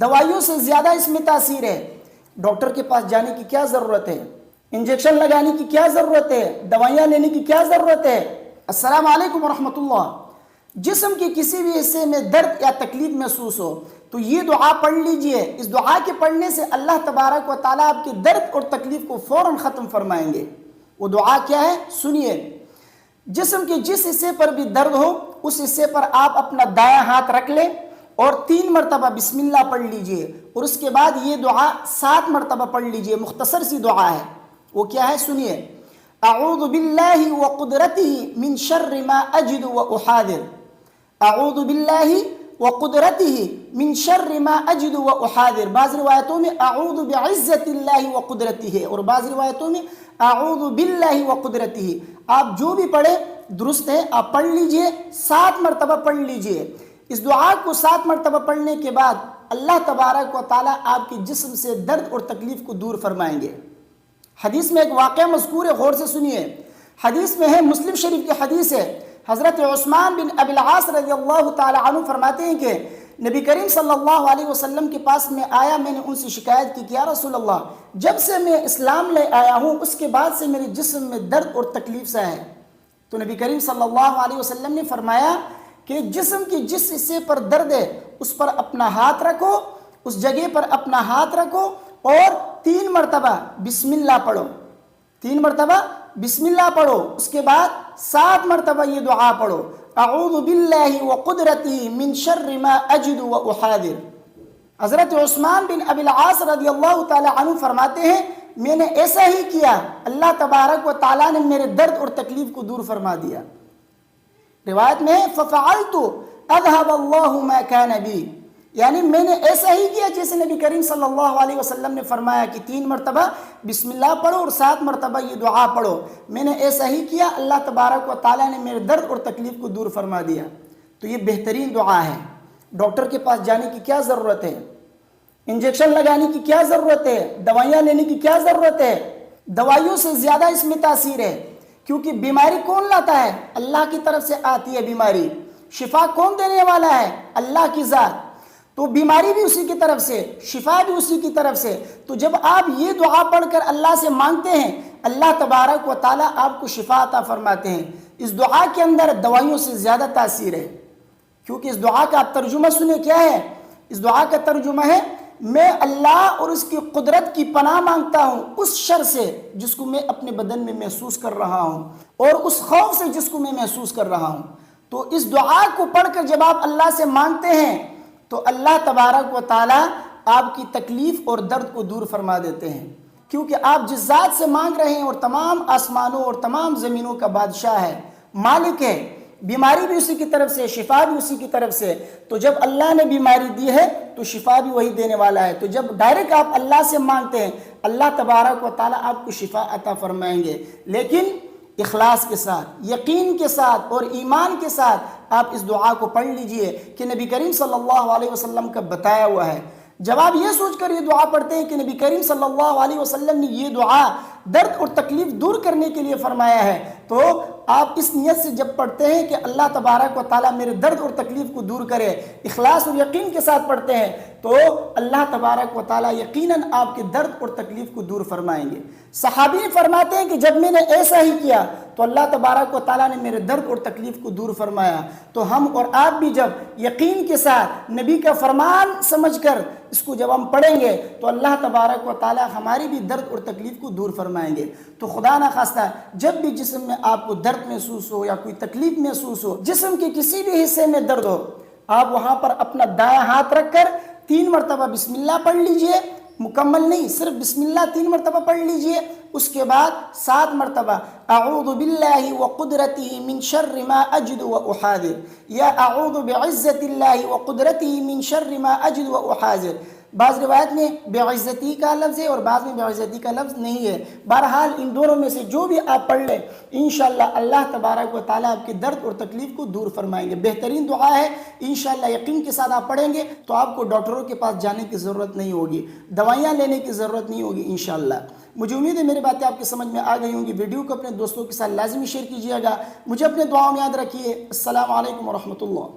دوائیوں سے زیادہ اس میں تاثیر ہے۔ ڈاکٹر کے پاس جانے کی کیا ضرورت ہے؟ انجیکشن لگانے کی کیا ضرورت ہے؟ دوائیاں لینے کی کیا ضرورت ہے؟ السلام علیکم ورحمۃ اللہ۔ جسم کے کسی بھی حصے میں درد یا تکلیف محسوس ہو تو یہ دعا پڑھ لیجئے۔ اس دعا کے پڑھنے سے اللہ تبارک و تعالیٰ آپ کے درد اور تکلیف کو فوراً ختم فرمائیں گے۔ وہ دعا کیا ہے؟ سنیے۔ جسم کے جس حصے پر بھی درد ہو اس حصے پر آپ اپنا دایاں ہاتھ رکھ لیں اور 3 مرتبہ بسم اللہ پڑھ لیجئے، اور اس کے بعد یہ دعا 7 مرتبہ پڑھ لیجئے۔ مختصر سی دعا ہے۔ وہ کیا ہے؟ سنیے۔ اعوذ باللہ وقدرتہ من شر ما اجد واحاذر، اعوذ باللہ وقدرتہ من شر ما اجد واحاذر۔ بعض روایتوں میں اعوذ بعزت اللہ وقدرتہ، اور بعض روایتوں میں اعوذ باللہ وقدرتہ۔ آپ جو بھی پڑھیں درست ہے، آپ پڑھ لیجئے، 7 مرتبہ پڑھ لیجئے۔ اس دعا کو 7 مرتبہ پڑھنے کے بعد اللہ تبارک و تعالیٰ آپ کے جسم سے درد اور تکلیف کو دور فرمائیں گے۔ حدیث میں ایک واقعہ مذکور ہے، غور سے سنیے۔ حدیث میں ہے، مسلم شریف کی حدیث ہے، حضرت عثمان بن ابی العاص رضی اللہ تعالی عنہ فرماتے ہیں کہ نبی کریم صلی اللہ علیہ وسلم کے پاس میں آیا، میں نے ان سے شکایت کی کہ یا رسول اللہ، جب سے میں اسلام لے آیا ہوں اس کے بعد سے میرے جسم میں درد اور تکلیف سا ہے۔ تو نبی کریم صلی اللہ علیہ وسلم نے فرمایا کہ جسم کی جس حصے پر درد ہے اس پر اپنا ہاتھ رکھو، اس جگہ پر اپنا ہاتھ رکھو اور 3 مرتبہ بسم اللہ پڑھو، 3 مرتبہ بسم اللہ پڑھو۔ اس کے بعد 7 مرتبہ یہ دعا پڑھو، اعوذ باللہ وقدرتہ من شر ما اجد واحاذر۔ حضرت عثمان بن ابی العاص رضی اللہ تعالی عنہ فرماتے ہیں میں نے ایسا ہی کیا، اللہ تبارک و تعالیٰ نے میرے درد اور تکلیف کو دور فرما دیا۔ روایت میں ففعلت اذهب الله ما كان بي، یعنی میں نے ایسا ہی کیا جیسے نبی کریم صلی اللہ علیہ وسلم نے فرمایا کہ 3 مرتبہ بسم اللہ پڑھو اور 7 مرتبہ یہ دعا پڑھو۔ میں نے ایسا ہی کیا، اللہ تبارک و تعالیٰ نے میرے درد اور تکلیف کو دور فرما دیا۔ تو یہ بہترین دعا ہے۔ ڈاکٹر کے پاس جانے کی کیا ضرورت ہے؟ انجیکشن لگانے کی کیا ضرورت ہے؟ دوائیاں لینے کی کیا ضرورت ہے؟ دوائیوں سے زیادہ اس میں تاثیر ہے، کیونکہ بیماری کون لاتا ہے؟ اللہ کی طرف سے آتی ہے بیماری۔ شفا کون دینے والا ہے؟ اللہ کی ذات۔ تو بیماری بھی اسی کی طرف سے، شفا بھی اسی کی طرف سے۔ تو جب آپ یہ دعا پڑھ کر اللہ سے مانگتے ہیں، اللہ تبارک و تعالیٰ آپ کو شفا عطا فرماتے ہیں۔ اس دعا کے اندر دوائیوں سے زیادہ تاثیر ہے، کیونکہ اس دعا کا ترجمہ سنیں کیا ہے؟ اس دعا کا ترجمہ ہے میں اللہ اور اس کی قدرت کی پناہ مانگتا ہوں اس شر سے جس کو میں اپنے بدن میں محسوس کر رہا ہوں، اور اس خوف سے جس کو میں محسوس کر رہا ہوں۔ تو اس دعا کو پڑھ کر جب آپ اللہ سے مانگتے ہیں تو اللہ تبارک و تعالیٰ آپ کی تکلیف اور درد کو دور فرما دیتے ہیں، کیونکہ آپ جس ذات سے مانگ رہے ہیں اور تمام آسمانوں اور تمام زمینوں کا بادشاہ ہے، مالک ہے۔ بیماری بھی اسی کی طرف سے، شفا بھی اسی کی طرف سے۔ تو جب اللہ نے بیماری دی ہے تو شفا بھی وہی دینے والا ہے۔ تو جب ڈائریکٹ آپ اللہ سے مانگتے ہیں اللہ تبارک و تعالیٰ آپ کو شفا عطا فرمائیں گے، لیکن اخلاص کے ساتھ، یقین کے ساتھ اور ایمان کے ساتھ آپ اس دعا کو پڑھ لیجئے کہ نبی کریم صلی اللہ علیہ وسلم کا بتایا ہوا ہے۔ جب آپ یہ سوچ کر یہ دعا پڑھتے ہیں کہ نبی کریم صلی اللہ علیہ وسلم نے یہ دعا درد اور تکلیف دور کرنے کے لیے فرمایا ہے، تو آپ اس نیت سے جب پڑھتے ہیں کہ اللہ تبارک و تعالیٰ میرے درد اور تکلیف کو دور کرے، اخلاص اور یقین کے ساتھ پڑھتے ہیں، تو اللہ تبارک و تعالیٰ یقیناً آپ کے درد اور تکلیف کو دور فرمائیں گے۔ صحابی فرماتے ہیں کہ جب میں نے ایسا ہی کیا تو اللہ تبارک و تعالیٰ نے میرے درد اور تکلیف کو دور فرمایا۔ تو ہم اور آپ بھی جب یقین کے ساتھ نبی کا فرمان سمجھ کر اس کو جب ہم پڑھیں گے تو اللہ تبارک و تعالیٰ ہماری بھی درد اور تکلیف کو دور فرمائیں گے۔ تو خدا نخواستہ جب بھی جسم میں آپ کو درد محسوس ہو یا کوئی تکلیف محسوس ہو، جسم کے کسی بھی حصے میں درد ہو، آپ وہاں پر اپنا دایاں ہاتھ رکھ کر 3 مرتبہ بسم اللہ پڑھ لیجئے۔ مکمل نہیں، صرف بسم اللہ 3 مرتبہ پڑھ لیجئے۔ اس کے بعد 7 مرتبہ اعوذ باللہ وقدرتہ من شر ما اجد واحاذر، یا اعوذ بعزت اللہ وقدرتہ من شر ما اجد واحاذر۔ بعض روایت میں بعزتی کا لفظ ہے اور بعض میں بعزتی کا لفظ نہیں ہے۔ بہرحال ان دونوں میں سے جو بھی آپ پڑھ لیں انشاءاللہ اللہ تبارک و تعالیٰ آپ کے درد اور تکلیف کو دور فرمائیں گے۔ بہترین دعا ہے، انشاءاللہ یقین کے ساتھ آپ پڑھیں گے تو آپ کو ڈاکٹروں کے پاس جانے کی ضرورت نہیں ہوگی، دوائیاں لینے کی ضرورت نہیں ہوگی انشاءاللہ۔ مجھے امید ہے میری باتیں آپ کی سمجھ میں آ گئی ہوں گی۔ ویڈیو کو اپنے دوستوں کے ساتھ لازمی شیئر کیجیے گا۔ مجھے اپنے دعاؤں میں یاد رکھیے۔ السلام علیکم ورحمۃ اللہ۔